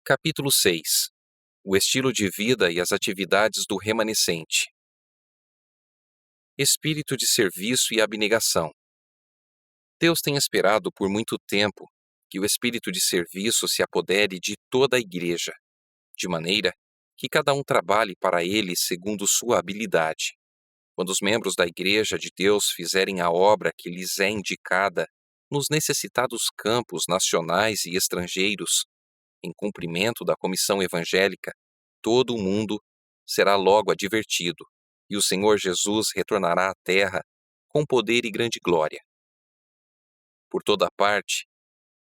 Capítulo 6. O estilo de vida e as atividades do remanescente. Espírito de serviço e abnegação. Deus tem esperado por muito tempo que o espírito de serviço se apodere de toda a igreja, de maneira que cada um trabalhe para ele segundo sua habilidade. Quando os membros da igreja de Deus fizerem a obra que lhes é indicada nos necessitados campos nacionais e estrangeiros, em cumprimento da comissão evangélica, todo o mundo será logo advertido, e o Senhor Jesus retornará à terra com poder e grande glória. Por toda parte,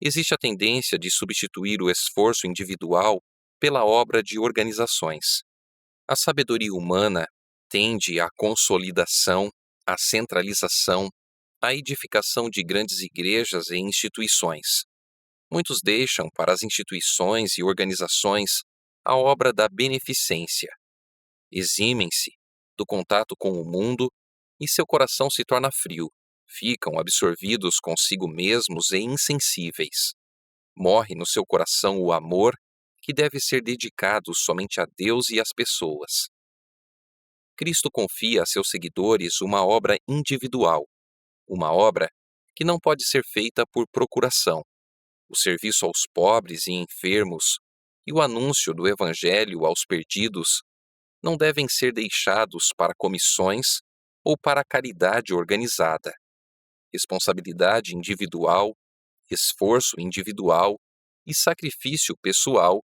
existe a tendência de substituir o esforço individual pela obra de organizações. A sabedoria humana tende à consolidação, à centralização, à edificação de grandes igrejas e instituições. Muitos deixam para as instituições e organizações a obra da beneficência. Eximem-se do contato com o mundo e seu coração se torna frio. Ficam absorvidos consigo mesmos e insensíveis. Morre no seu coração o amor que deve ser dedicado somente a Deus e às pessoas. Cristo confia a seus seguidores uma obra individual, uma obra que não pode ser feita por procuração. O serviço aos pobres e enfermos e o anúncio do Evangelho aos perdidos não devem ser deixados para comissões ou para a caridade organizada. Responsabilidade individual, esforço individual e sacrifício pessoal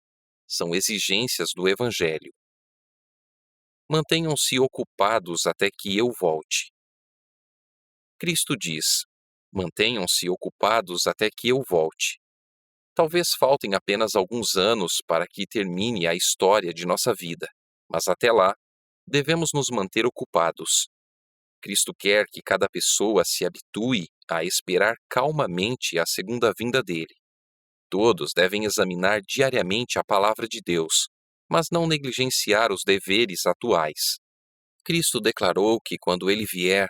são exigências do Evangelho. Mantenham-se ocupados até que eu volte. Cristo diz: mantenham-se ocupados até que eu volte. Talvez faltem apenas alguns anos para que termine a história de nossa vida, mas até lá, devemos nos manter ocupados. Cristo quer que cada pessoa se habitue a esperar calmamente a segunda vinda dele. Todos devem examinar diariamente a palavra de Deus, mas não negligenciar os deveres atuais. Cristo declarou que, quando ele vier,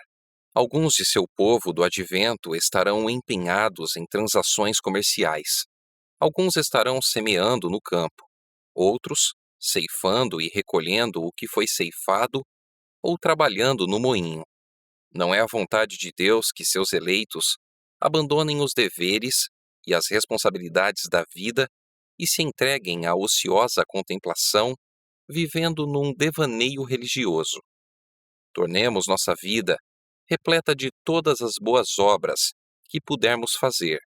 alguns de seu povo do advento estarão empenhados em transações comerciais. Alguns estarão semeando no campo, outros ceifando e recolhendo o que foi ceifado ou trabalhando no moinho. Não é a vontade de Deus que seus eleitos abandonem os deveres e as responsabilidades da vida e se entreguem à ociosa contemplação, vivendo num devaneio religioso. Tornemos nossa vida repleta de todas as boas obras que pudermos fazer,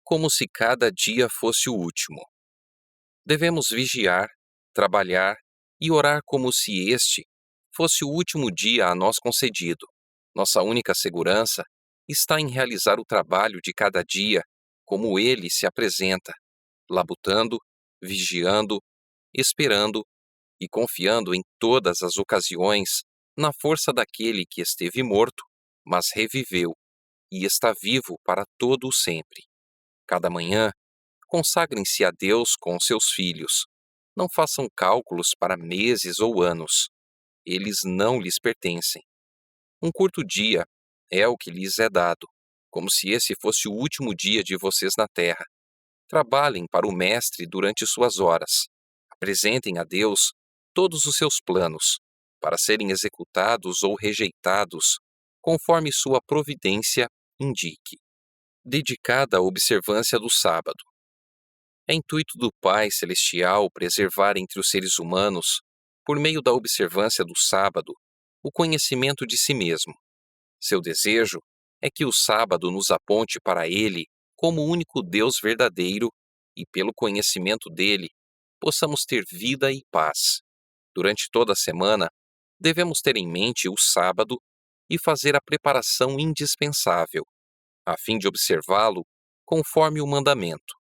como se cada dia fosse o último. Devemos vigiar, trabalhar e orar como se este fosse o último dia a nós concedido. Nossa única segurança está em realizar o trabalho de cada dia como ele se apresenta, labutando, vigiando, esperando e confiando em todas as ocasiões na força daquele que esteve morto, mas reviveu e está vivo para todo o sempre. Cada manhã, consagrem-se a Deus com seus filhos. Não façam cálculos para meses ou anos. Eles não lhes pertencem. Um curto dia é o que lhes é dado, como se esse fosse o último dia de vocês na terra. Trabalhem para o Mestre durante suas horas. Apresentem a Deus todos os seus planos, para serem executados ou rejeitados, conforme sua providência indique. Dedicada à observância do sábado. É intuito do Pai Celestial preservar entre os seres humanos, por meio da observância do sábado, o conhecimento de si mesmo. Seu desejo é que o sábado nos aponte para Ele como o único Deus verdadeiro e, pelo conhecimento dele, possamos ter vida e paz. Durante toda a semana, devemos ter em mente o sábado e fazer a preparação indispensável, a fim de observá-lo conforme o mandamento.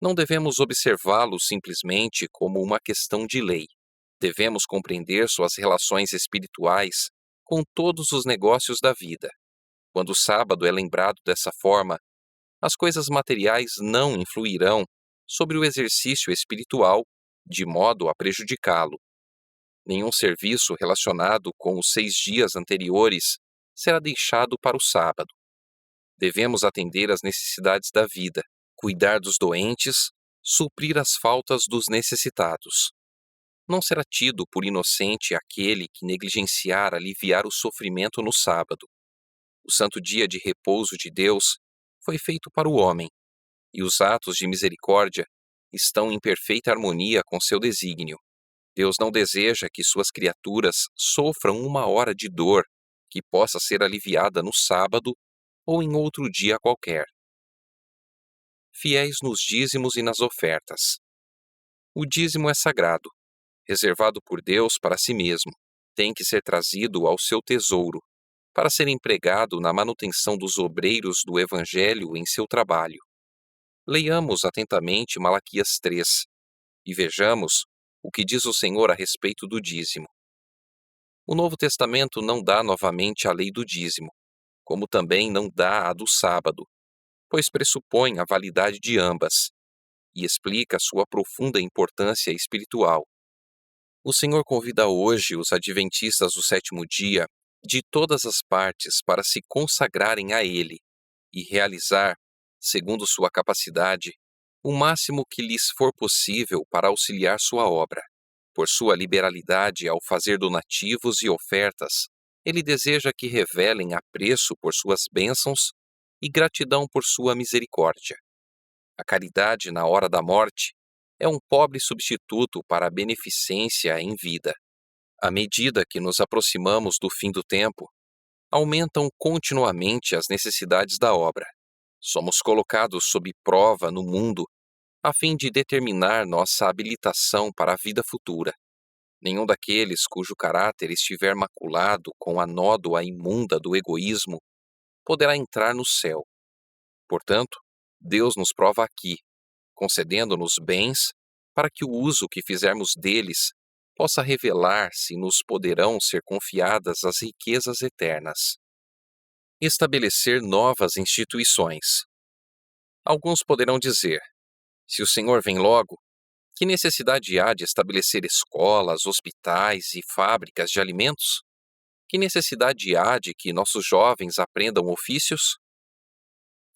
Não devemos observá-lo simplesmente como uma questão de lei. Devemos compreender suas relações espirituais com todos os negócios da vida. Quando o sábado é lembrado dessa forma, as coisas materiais não influirão sobre o exercício espiritual de modo a prejudicá-lo. Nenhum serviço relacionado com os 6 dias anteriores será deixado para o sábado. Devemos atender às necessidades da vida, cuidar dos doentes, suprir as faltas dos necessitados. Não será tido por inocente aquele que negligenciar aliviar o sofrimento no sábado. O santo dia de repouso de Deus foi feito para o homem, e os atos de misericórdia estão em perfeita harmonia com seu desígnio. Deus não deseja que suas criaturas sofram uma hora de dor que possa ser aliviada no sábado ou em outro dia qualquer. Fiéis nos dízimos e nas ofertas. O dízimo é sagrado, reservado por Deus para si mesmo. Tem que ser trazido ao seu tesouro, para ser empregado na manutenção dos obreiros do Evangelho em seu trabalho. Leiamos atentamente Malaquias 3 e vejamos o que diz o Senhor a respeito do dízimo. O Novo Testamento não dá novamente a lei do dízimo, como também não dá a do sábado, pois pressupõe a validade de ambas e explica sua profunda importância espiritual. O Senhor convida hoje os adventistas do sétimo dia de todas as partes para se consagrarem a Ele e realizar, segundo sua capacidade, o máximo que lhes for possível para auxiliar sua obra. Por sua liberalidade ao fazer donativos e ofertas, Ele deseja que revelem apreço por suas bênçãos e gratidão por sua misericórdia. A caridade na hora da morte é um pobre substituto para a beneficência em vida. À medida que nos aproximamos do fim do tempo, aumentam continuamente as necessidades da obra. Somos colocados sob prova no mundo a fim de determinar nossa habilitação para a vida futura. Nenhum daqueles cujo caráter estiver maculado com a nódoa imunda do egoísmo poderá entrar no céu. Portanto, Deus nos prova aqui, concedendo-nos bens para que o uso que fizermos deles possa revelar se nos poderão ser confiadas as riquezas eternas. Estabelecer novas instituições. Alguns poderão dizer: se o Senhor vem logo, que necessidade há de estabelecer escolas, hospitais e fábricas de alimentos? Que necessidade há de que nossos jovens aprendam ofícios?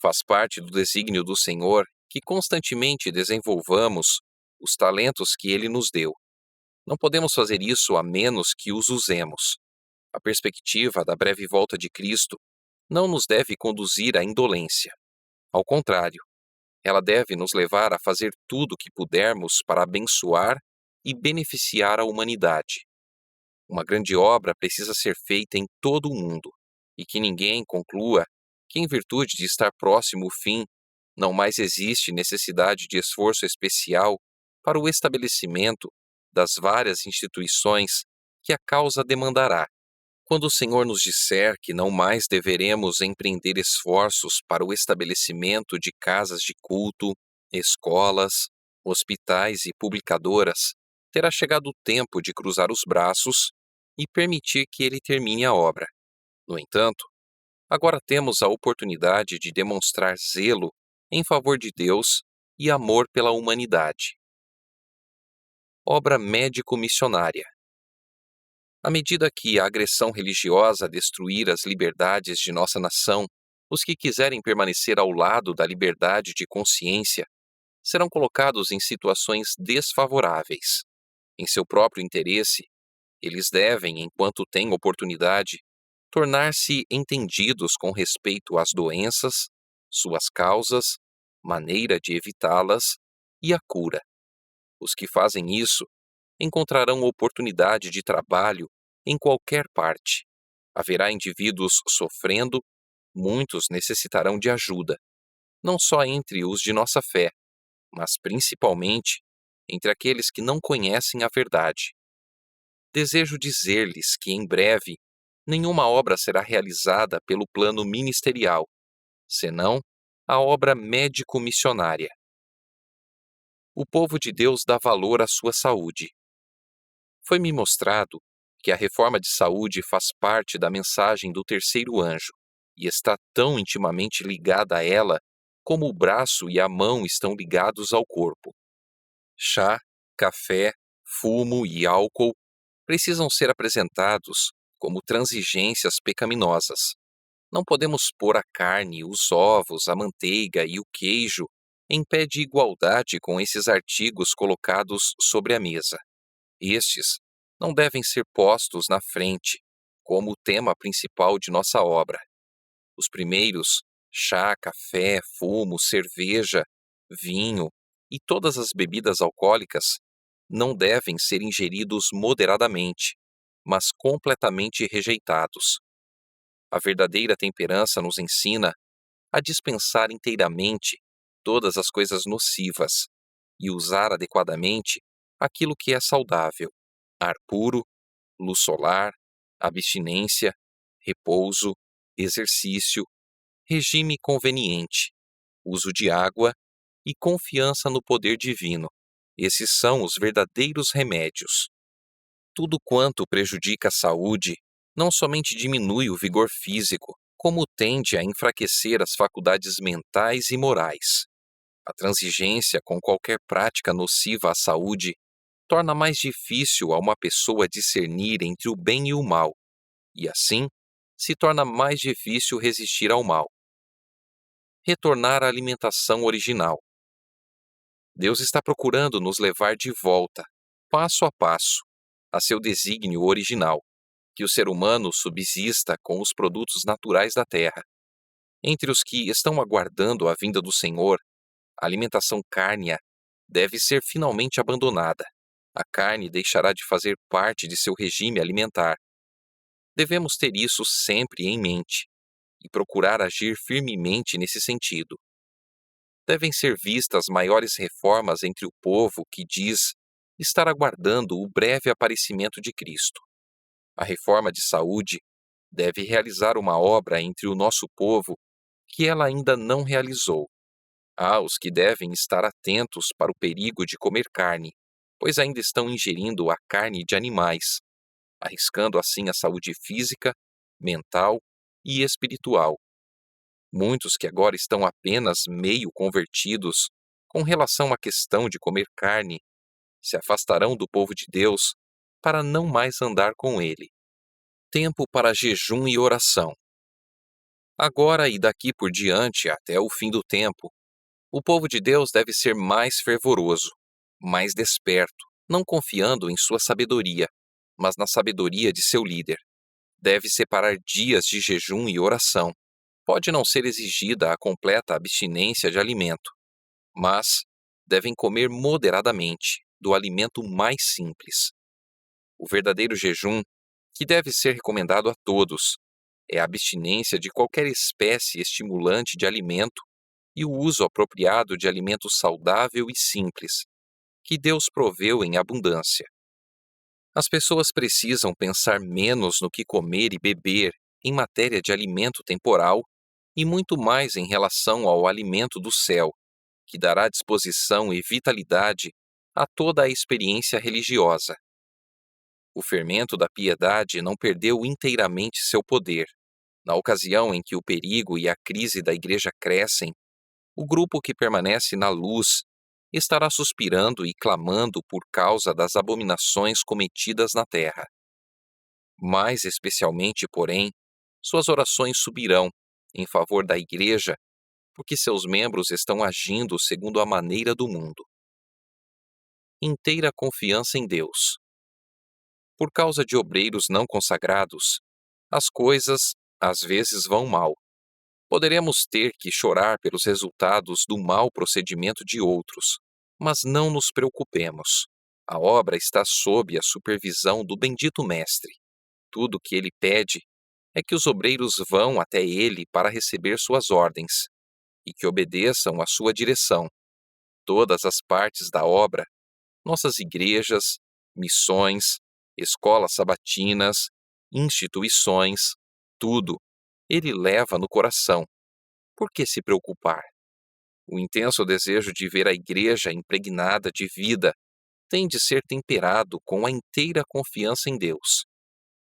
Faz parte do desígnio do Senhor que constantemente desenvolvamos os talentos que Ele nos deu. Não podemos fazer isso a menos que os usemos. A perspectiva da breve volta de Cristo não nos deve conduzir à indolência. Ao contrário, ela deve nos levar a fazer tudo o que pudermos para abençoar e beneficiar a humanidade. Uma grande obra precisa ser feita em todo o mundo, e que ninguém conclua que, em virtude de estar próximo o fim, não mais existe necessidade de esforço especial para o estabelecimento das várias instituições que a causa demandará. Quando o Senhor nos disser que não mais deveremos empreender esforços para o estabelecimento de casas de culto, escolas, hospitais e publicadoras, terá chegado o tempo de cruzar os braços e permitir que Ele termine a obra. No entanto, agora temos a oportunidade de demonstrar zelo em favor de Deus e amor pela humanidade. Obra médico-missionária. À medida que a agressão religiosa destruir as liberdades de nossa nação, os que quiserem permanecer ao lado da liberdade de consciência serão colocados em situações desfavoráveis. Em seu próprio interesse, eles devem, enquanto têm oportunidade, tornar-se entendidos com respeito às doenças, suas causas, maneira de evitá-las e a cura. Os que fazem isso encontrarão oportunidade de trabalho em qualquer parte. Haverá indivíduos sofrendo, muitos necessitarão de ajuda, não só entre os de nossa fé, mas principalmente entre aqueles que não conhecem a verdade. Desejo dizer-lhes que, em breve, nenhuma obra será realizada pelo plano ministerial, senão a obra médico-missionária. O povo de Deus dá valor à sua saúde. Foi-me mostrado que a reforma de saúde faz parte da mensagem do terceiro anjo e está tão intimamente ligada a ela como o braço e a mão estão ligados ao corpo. Chá, café, fumo e álcool precisam ser apresentados como transigências pecaminosas. Não podemos pôr a carne, os ovos, a manteiga e o queijo em pé de igualdade com esses artigos colocados sobre a mesa. Estes não devem ser postos na frente, como o tema principal de nossa obra. Os primeiros, chá, café, fumo, cerveja, vinho e todas as bebidas alcoólicas, não devem ser ingeridos moderadamente, mas completamente rejeitados. A verdadeira temperança nos ensina a dispensar inteiramente todas as coisas nocivas e usar adequadamente aquilo que é saudável: ar puro, luz solar, abstinência, repouso, exercício, regime conveniente, uso de água e confiança no poder divino. Esses são os verdadeiros remédios. Tudo quanto prejudica a saúde não somente diminui o vigor físico, como tende a enfraquecer as faculdades mentais e morais. A transigência com qualquer prática nociva à saúde torna mais difícil a uma pessoa discernir entre o bem e o mal, e assim se torna mais difícil resistir ao mal. Retornar à alimentação original. Deus está procurando nos levar de volta, passo a passo, a seu desígnio original, que o ser humano subsista com os produtos naturais da terra. Entre os que estão aguardando a vinda do Senhor, a alimentação cárnea deve ser finalmente abandonada. A carne deixará de fazer parte de seu regime alimentar. Devemos ter isso sempre em mente e procurar agir firmemente nesse sentido. Devem ser vistas maiores reformas entre o povo que diz estar aguardando o breve aparecimento de Cristo. A reforma de saúde deve realizar uma obra entre o nosso povo que ela ainda não realizou. Há os que devem estar atentos para o perigo de comer carne, pois ainda estão ingerindo a carne de animais, arriscando assim a saúde física, mental e espiritual. Muitos que agora estão apenas meio convertidos com relação à questão de comer carne, se afastarão do povo de Deus para não mais andar com ele. Tempo para jejum e oração. Agora e daqui por diante até o fim do tempo, o povo de Deus deve ser mais fervoroso, mais desperto, não confiando em sua sabedoria, mas na sabedoria de seu líder. Deve separar dias de jejum e oração. Pode não ser exigida a completa abstinência de alimento, mas devem comer moderadamente do alimento mais simples. O verdadeiro jejum, que deve ser recomendado a todos, é a abstinência de qualquer espécie estimulante de alimento e o uso apropriado de alimento saudável e simples, que Deus proveu em abundância. As pessoas precisam pensar menos no que comer e beber em matéria de alimento temporal e muito mais em relação ao alimento do céu, que dará disposição e vitalidade a toda a experiência religiosa. O fermento da piedade não perdeu inteiramente seu poder. Na ocasião em que o perigo e a crise da igreja crescem, o grupo que permanece na luz estará suspirando e clamando por causa das abominações cometidas na terra. Mais especialmente, porém, suas orações subirão em favor da igreja, porque seus membros estão agindo segundo a maneira do mundo. Inteira confiança em Deus. Por causa de obreiros não consagrados, as coisas às vezes vão mal. Poderemos ter que chorar pelos resultados do mau procedimento de outros, mas não nos preocupemos. A obra está sob a supervisão do bendito Mestre. Tudo o que ele pede é que os obreiros vão até ele para receber suas ordens e que obedeçam à sua direção. Todas as partes da obra, nossas igrejas, missões, escolas sabatinas, instituições, tudo, ele leva no coração. Por que se preocupar? O intenso desejo de ver a igreja impregnada de vida tem de ser temperado com a inteira confiança em Deus.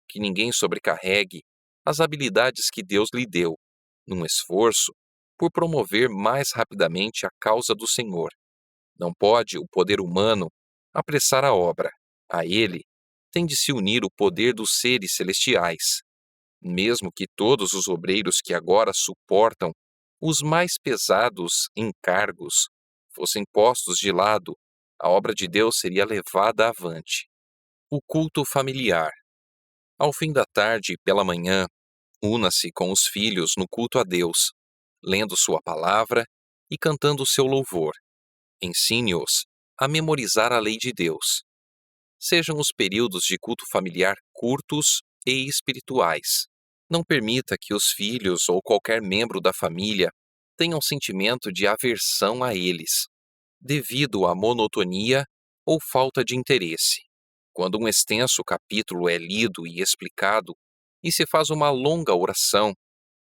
Que ninguém sobrecarregue as habilidades que Deus lhe deu, num esforço por promover mais rapidamente a causa do Senhor. Não pode o poder humano apressar a obra. A ele tem de se unir o poder dos seres celestiais. Mesmo que todos os obreiros que agora suportam os mais pesados encargos fossem postos de lado, a obra de Deus seria levada avante. O culto familiar. Ao fim da tarde e pela manhã, una-se com os filhos no culto a Deus, lendo sua palavra e cantando seu louvor. Ensine-os a memorizar a lei de Deus. Sejam os períodos de culto familiar curtos e espirituais. Não permita que os filhos ou qualquer membro da família tenham sentimento de aversão a eles, devido à monotonia ou falta de interesse. Quando um extenso capítulo é lido e explicado, e se faz uma longa oração,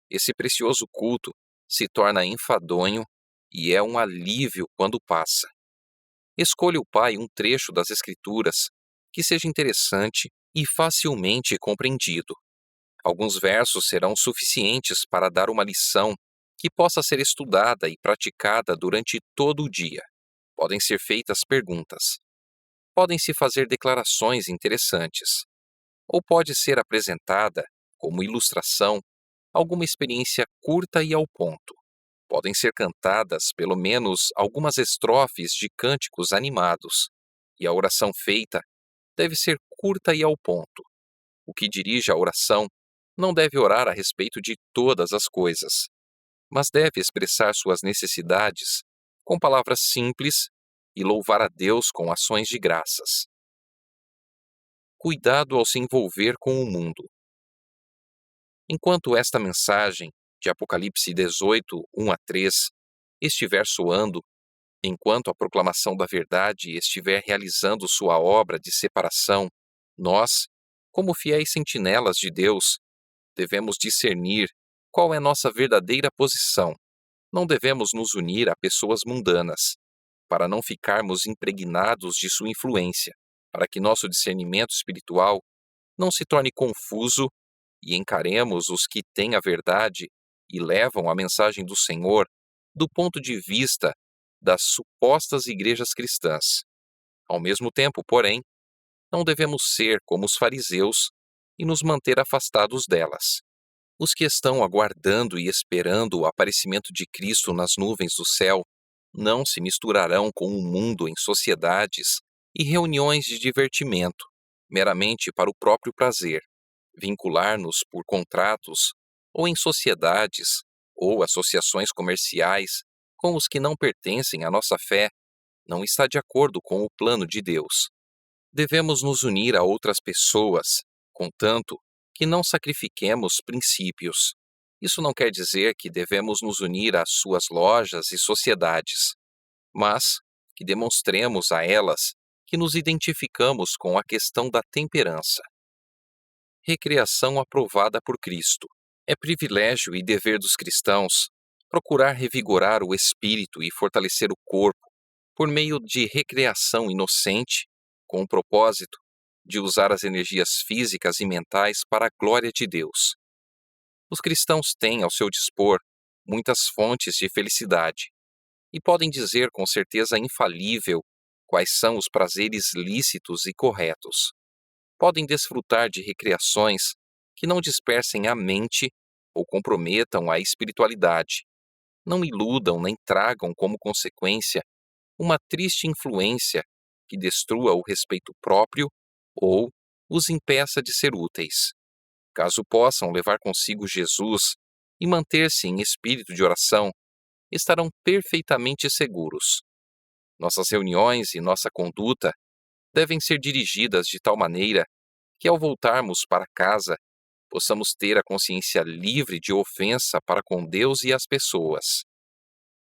esse precioso culto se torna enfadonho e é um alívio quando passa. Escolha o pai um trecho das Escrituras que seja interessante e facilmente compreendido. Alguns versos serão suficientes para dar uma lição que possa ser estudada e praticada durante todo o dia. Podem ser feitas perguntas. Podem-se fazer declarações interessantes. Ou pode ser apresentada, como ilustração, alguma experiência curta e ao ponto. Podem ser cantadas pelo menos algumas estrofes de cânticos animados, e a oração feita deve ser curta e ao ponto. O que dirige a oração não deve orar a respeito de todas as coisas, mas deve expressar suas necessidades com palavras simples e louvar a Deus com ações de graças. Cuidado ao se envolver com o mundo. Enquanto esta mensagem, de Apocalipse 18, 1-3, estiver soando, enquanto a proclamação da verdade estiver realizando sua obra de separação, nós, como fiéis sentinelas de Deus, devemos discernir qual é nossa verdadeira posição. Não devemos nos unir a pessoas mundanas, para não ficarmos impregnados de sua influência, para que nosso discernimento espiritual não se torne confuso e encaremos os que têm a verdade e levam a mensagem do Senhor do ponto de vista das supostas igrejas cristãs. Ao mesmo tempo, porém, não devemos ser como os fariseus e nos manter afastados delas. Os que estão aguardando e esperando o aparecimento de Cristo nas nuvens do céu não se misturarão com o mundo em sociedades e reuniões de divertimento, meramente para o próprio prazer. Vincular-nos por contratos ou em sociedades ou associações comerciais com os que não pertencem à nossa fé não está de acordo com o plano de Deus. Devemos nos unir a outras pessoas, contanto que não sacrifiquemos princípios. Isso não quer dizer que devemos nos unir às suas lojas e sociedades, mas que demonstremos a elas que nos identificamos com a questão da temperança. Recreação aprovada por Cristo. É privilégio e dever dos cristãos procurar revigorar o espírito e fortalecer o corpo por meio de recreação inocente, com o propósito de usar as energias físicas e mentais para a glória de Deus. Os cristãos têm ao seu dispor muitas fontes de felicidade e podem dizer com certeza infalível quais são os prazeres lícitos e corretos. Podem desfrutar de recreações que não dispersem a mente ou comprometam a espiritualidade. Não iludam nem tragam como consequência uma triste influência que destrua o respeito próprio ou os impeça de ser úteis. Caso possam levar consigo Jesus e manter-se em espírito de oração, estarão perfeitamente seguros. Nossas reuniões e nossa conduta devem ser dirigidas de tal maneira que, ao voltarmos para casa, possamos ter a consciência livre de ofensa para com Deus e as pessoas.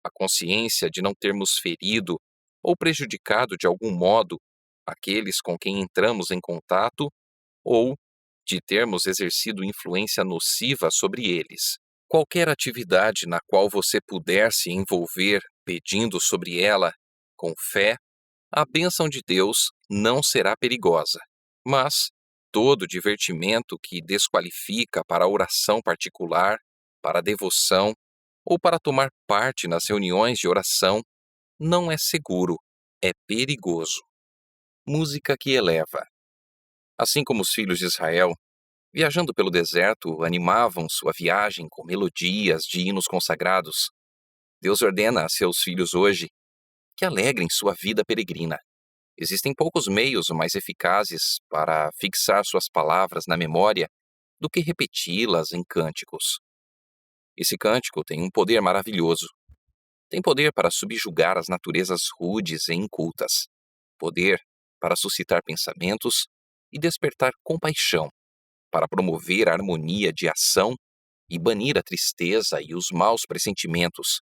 A consciência de não termos ferido ou prejudicado de algum modo aqueles com quem entramos em contato ou de termos exercido influência nociva sobre eles. Qualquer atividade na qual você puder se envolver pedindo sobre ela, com fé, a bênção de Deus não será perigosa. Mas todo divertimento que desqualifica para a oração particular, para a devoção ou para tomar parte nas reuniões de oração não é seguro, é perigoso. Música que eleva. Assim como os filhos de Israel, viajando pelo deserto, animavam sua viagem com melodias de hinos consagrados, Deus ordena a seus filhos hoje que alegrem sua vida peregrina. Existem poucos meios mais eficazes para fixar suas palavras na memória do que repeti-las em cânticos. Esse cântico tem um poder maravilhoso. Tem poder para subjugar as naturezas rudes e incultas, poder para suscitar pensamentos e despertar compaixão, para promover a harmonia de ação e banir a tristeza e os maus pressentimentos,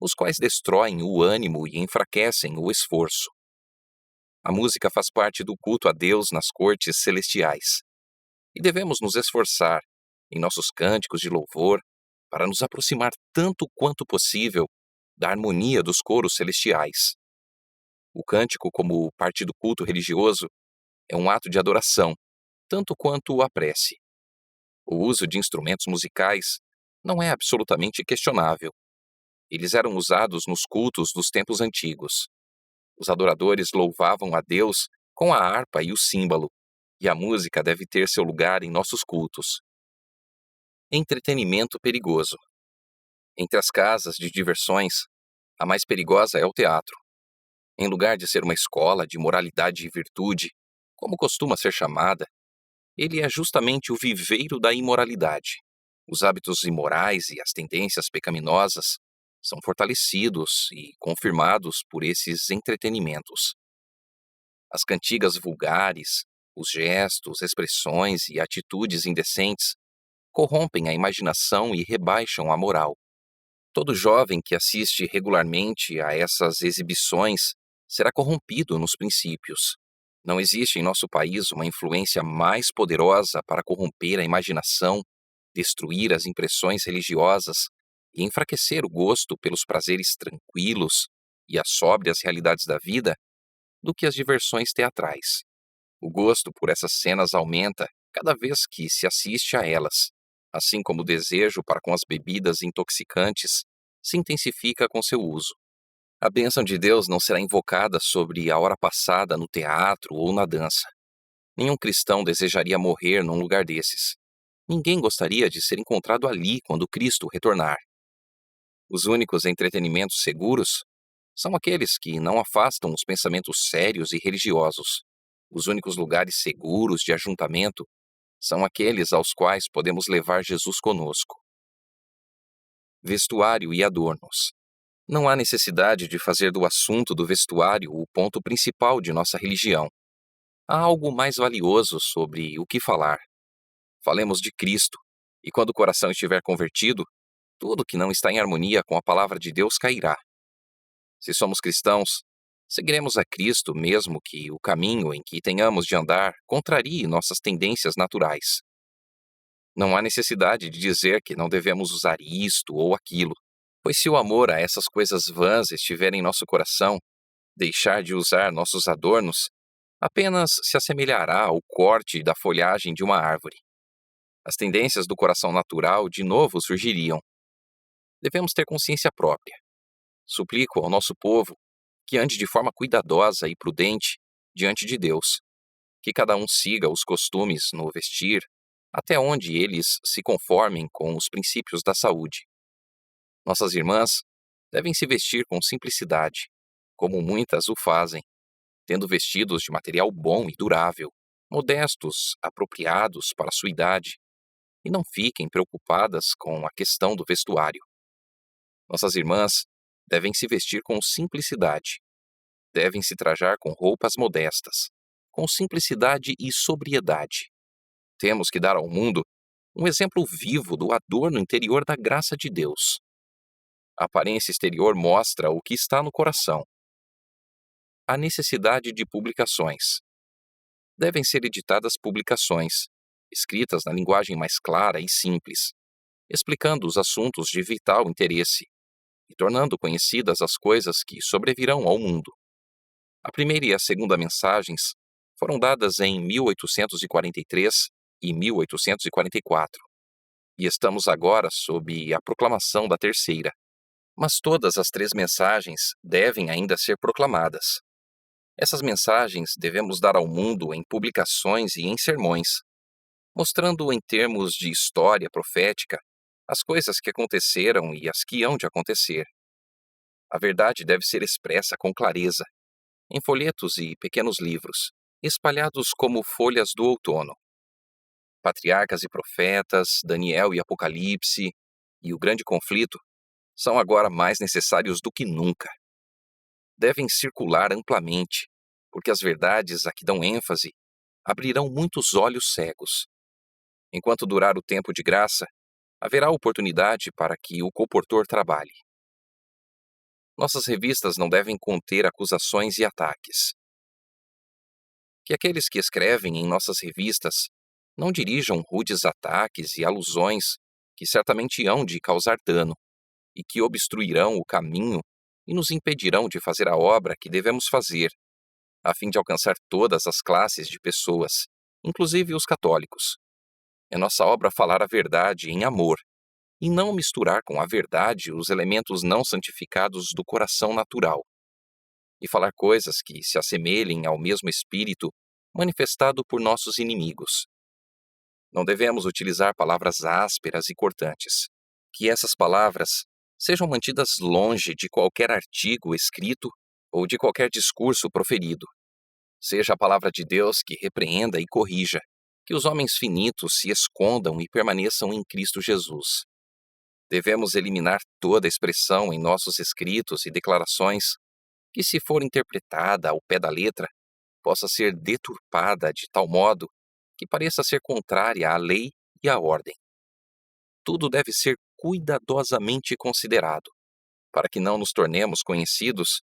os quais destroem o ânimo e enfraquecem o esforço. A música faz parte do culto a Deus nas cortes celestiais, e devemos nos esforçar, em nossos cânticos de louvor, para nos aproximar tanto quanto possível da harmonia dos coros celestiais. O cântico, como parte do culto religioso, é um ato de adoração, tanto quanto a prece. O uso de instrumentos musicais não é absolutamente questionável. Eles eram usados nos cultos dos tempos antigos. Os adoradores louvavam a Deus com a harpa e o símbolo, e a música deve ter seu lugar em nossos cultos. Entretenimento perigoso. Entre as casas de diversões, a mais perigosa é o teatro. Em lugar de ser uma escola de moralidade e virtude, como costuma ser chamada, ele é justamente o viveiro da imoralidade. Os hábitos imorais e as tendências pecaminosas são fortalecidos e confirmados por esses entretenimentos. As cantigas vulgares, os gestos, expressões e atitudes indecentes corrompem a imaginação e rebaixam a moral. Todo jovem que assiste regularmente a essas exibições será corrompido nos princípios. Não existe em nosso país uma influência mais poderosa para corromper a imaginação, destruir as impressões religiosas e enfraquecer o gosto pelos prazeres tranquilos e as sóbrias realidades da vida do que as diversões teatrais. O gosto por essas cenas aumenta cada vez que se assiste a elas, assim como o desejo para com as bebidas intoxicantes se intensifica com seu uso. A bênção de Deus não será invocada sobre a hora passada no teatro ou na dança. Nenhum cristão desejaria morrer num lugar desses. Ninguém gostaria de ser encontrado ali quando Cristo retornar. Os únicos entretenimentos seguros são aqueles que não afastam os pensamentos sérios e religiosos. Os únicos lugares seguros de ajuntamento são aqueles aos quais podemos levar Jesus conosco. Vestuário e adornos. Não há necessidade de fazer do assunto do vestuário o ponto principal de nossa religião. Há algo mais valioso sobre o que falar. Falemos de Cristo, e quando o coração estiver convertido, tudo que não está em harmonia com a palavra de Deus cairá. Se somos cristãos, seguiremos a Cristo mesmo que o caminho em que tenhamos de andar contrarie nossas tendências naturais. Não há necessidade de dizer que não devemos usar isto ou aquilo, pois se o amor a essas coisas vãs estiver em nosso coração, deixar de usar nossos adornos apenas se assemelhará ao corte da folhagem de uma árvore. As tendências do coração natural de novo surgiriam. Devemos ter consciência própria. Suplico ao nosso povo que ande de forma cuidadosa e prudente diante de Deus, que cada um siga os costumes no vestir, até onde eles se conformem com os princípios da saúde. Nossas irmãs devem se vestir com simplicidade, como muitas o fazem, tendo vestidos de material bom e durável, modestos, apropriados para a sua idade, e não fiquem preocupadas com a questão do vestuário. Nossas irmãs devem se vestir com simplicidade, devem se trajar com roupas modestas, com simplicidade e sobriedade. Temos que dar ao mundo um exemplo vivo do adorno interior da graça de Deus. A aparência exterior mostra o que está no coração. A necessidade de publicações. Devem ser editadas publicações, escritas na linguagem mais clara e simples, explicando os assuntos de vital interesse e tornando conhecidas as coisas que sobrevirão ao mundo. A primeira e a segunda mensagens foram dadas em 1843 e 1844, e estamos agora sob a proclamação da terceira. Mas todas as três mensagens devem ainda ser proclamadas. Essas mensagens devemos dar ao mundo em publicações e em sermões, mostrando em termos de história profética as coisas que aconteceram e as que hão de acontecer. A verdade deve ser expressa com clareza, em folhetos e pequenos livros, espalhados como folhas do outono. Patriarcas e profetas, Daniel e Apocalipse, e o grande conflito são agora mais necessários do que nunca. Devem circular amplamente, porque as verdades a que dão ênfase abrirão muitos olhos cegos. Enquanto durar o tempo de graça, haverá oportunidade para que o comportor trabalhe. Nossas revistas não devem conter acusações e ataques. Que aqueles que escrevem em nossas revistas não dirijam rudes ataques e alusões que certamente hão de causar dano e que obstruirão o caminho e nos impedirão de fazer a obra que devemos fazer, a fim de alcançar todas as classes de pessoas, inclusive os católicos. É nossa obra falar a verdade em amor, e não misturar com a verdade os elementos não santificados do coração natural, e falar coisas que se assemelhem ao mesmo espírito manifestado por nossos inimigos. Não devemos utilizar palavras ásperas e cortantes. Que essas palavras sejam mantidas longe de qualquer artigo escrito ou de qualquer discurso proferido. Seja a palavra de Deus que repreenda e corrija, que os homens finitos se escondam e permaneçam em Cristo Jesus. Devemos eliminar toda expressão em nossos escritos e declarações que, se for interpretada ao pé da letra, possa ser deturpada de tal modo que pareça ser contrária à lei e à ordem. Tudo deve ser cuidadosamente considerado, para que não nos tornemos conhecidos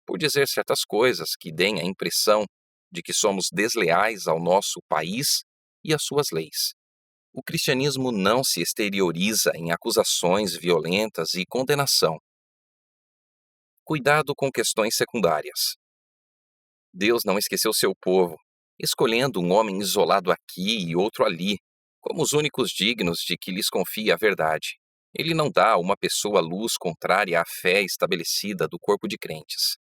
por dizer certas coisas que deem a impressão de que somos desleais ao nosso país e às suas leis. O cristianismo não se exterioriza em acusações violentas e condenação. Cuidado com questões secundárias. Deus não esqueceu seu povo, escolhendo um homem isolado aqui e outro ali, como os únicos dignos de que lhes confie a verdade. Ele não dá a uma pessoa luz contrária à fé estabelecida do corpo de crentes.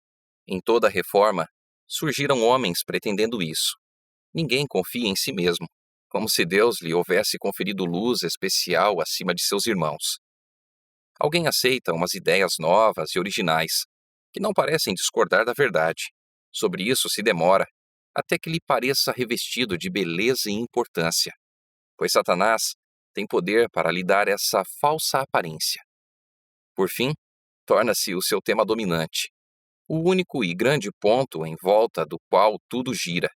Em toda a reforma, surgiram homens pretendendo isso. Ninguém confia em si mesmo, como se Deus lhe houvesse conferido luz especial acima de seus irmãos. Alguém aceita umas ideias novas e originais, que não parecem discordar da verdade. Sobre isso se demora, até que lhe pareça revestido de beleza e importância, pois Satanás tem poder para lhe dar essa falsa aparência. Por fim, torna-se o seu tema dominante, o único e grande ponto em volta do qual tudo gira,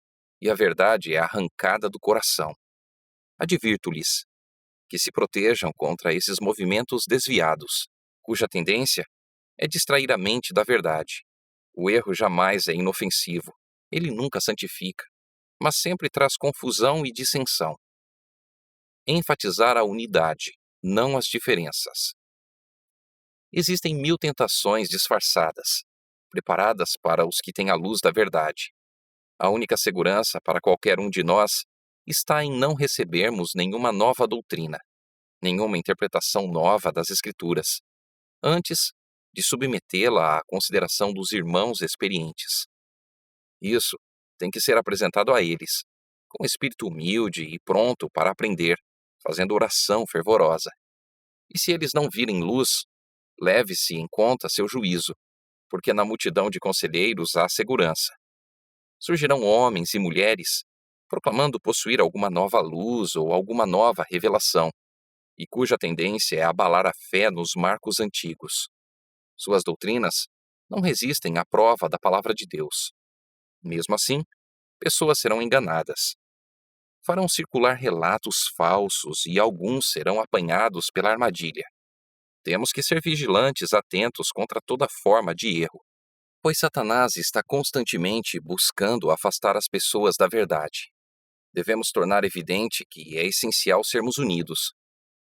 e a verdade é arrancada do coração. Advirto-lhes que se protejam contra esses movimentos desviados, cuja tendência é distrair a mente da verdade. O erro jamais é inofensivo, ele nunca santifica, mas sempre traz confusão e dissensão. Enfatizar a unidade, não as diferenças. Existem 1000 tentações disfarçadas, preparadas para os que têm a luz da verdade. A única segurança para qualquer um de nós está em não recebermos nenhuma nova doutrina, nenhuma interpretação nova das Escrituras, antes de submetê-la à consideração dos irmãos experientes. Isso tem que ser apresentado a eles, com espírito humilde e pronto para aprender, fazendo oração fervorosa. E se eles não virem luz, leve-se em conta seu juízo, porque na multidão de conselheiros há segurança. Surgirão homens e mulheres proclamando possuir alguma nova luz ou alguma nova revelação, e cuja tendência é abalar a fé nos marcos antigos. Suas doutrinas não resistem à prova da palavra de Deus. Mesmo assim, pessoas serão enganadas. Farão circular relatos falsos e alguns serão apanhados pela armadilha. Temos que ser vigilantes, atentos contra toda forma de erro, pois Satanás está constantemente buscando afastar as pessoas da verdade. Devemos tornar evidente que é essencial sermos unidos,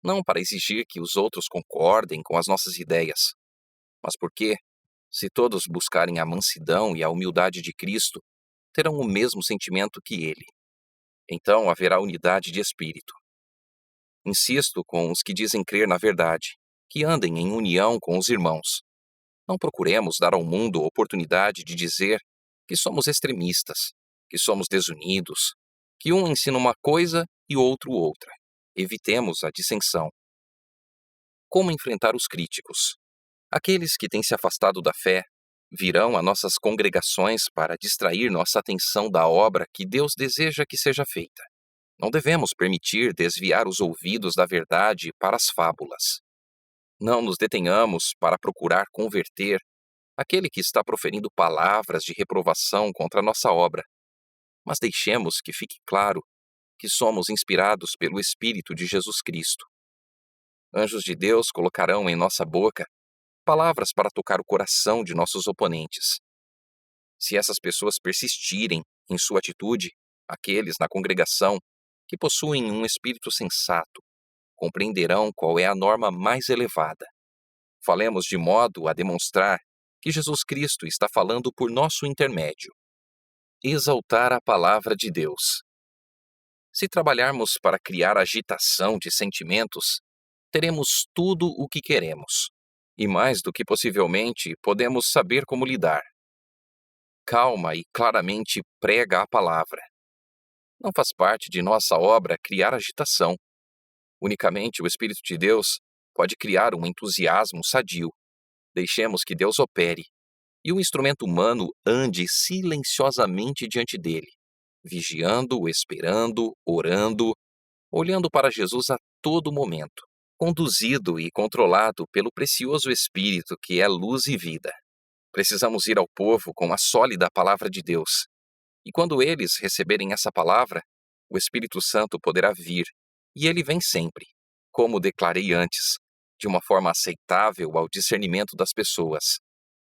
não para exigir que os outros concordem com as nossas ideias, mas porque, se todos buscarem a mansidão e a humildade de Cristo, terão o mesmo sentimento que Ele. Então haverá unidade de espírito. Insisto com os que dizem crer na verdade, que andem em união com os irmãos. Não procuremos dar ao mundo a oportunidade de dizer que somos extremistas, que somos desunidos, que um ensina uma coisa e outro outra. Evitemos a dissensão. Como enfrentar os críticos? Aqueles que têm se afastado da fé virão a nossas congregações para distrair nossa atenção da obra que Deus deseja que seja feita. Não devemos permitir desviar os ouvidos da verdade para as fábulas. Não nos detenhamos para procurar converter aquele que está proferindo palavras de reprovação contra a nossa obra, mas deixemos que fique claro que somos inspirados pelo Espírito de Jesus Cristo. Anjos de Deus colocarão em nossa boca palavras para tocar o coração de nossos oponentes. Se essas pessoas persistirem em sua atitude, aqueles na congregação que possuem um espírito sensato compreenderão qual é a norma mais elevada. Falemos de modo a demonstrar que Jesus Cristo está falando por nosso intermédio. Exaltar a palavra de Deus. Se trabalharmos para criar agitação de sentimentos, teremos tudo o que queremos. E mais do que possivelmente podemos saber como lidar. Calma e claramente prega a palavra. Não faz parte de nossa obra criar agitação. Unicamente o Espírito de Deus pode criar um entusiasmo sadio. Deixemos que Deus opere e o instrumento humano ande silenciosamente diante dele, vigiando, esperando, orando, olhando para Jesus a todo momento, conduzido e controlado pelo precioso Espírito que é luz e vida. Precisamos ir ao povo com a sólida palavra de Deus. E quando eles receberem essa palavra, o Espírito Santo poderá vir, e ele vem sempre, como declarei antes, de uma forma aceitável ao discernimento das pessoas.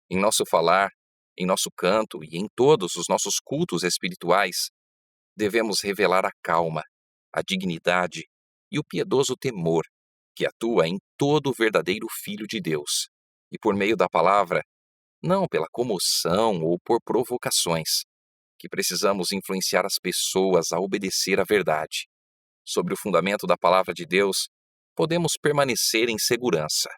Em nosso falar, em nosso canto e em todos os nossos cultos espirituais, devemos revelar a calma, a dignidade e o piedoso temor que atua em todo o verdadeiro Filho de Deus. E por meio da palavra, não pela comoção ou por provocações, que precisamos influenciar as pessoas a obedecer à verdade. Sobre o fundamento da palavra de Deus, podemos permanecer em segurança.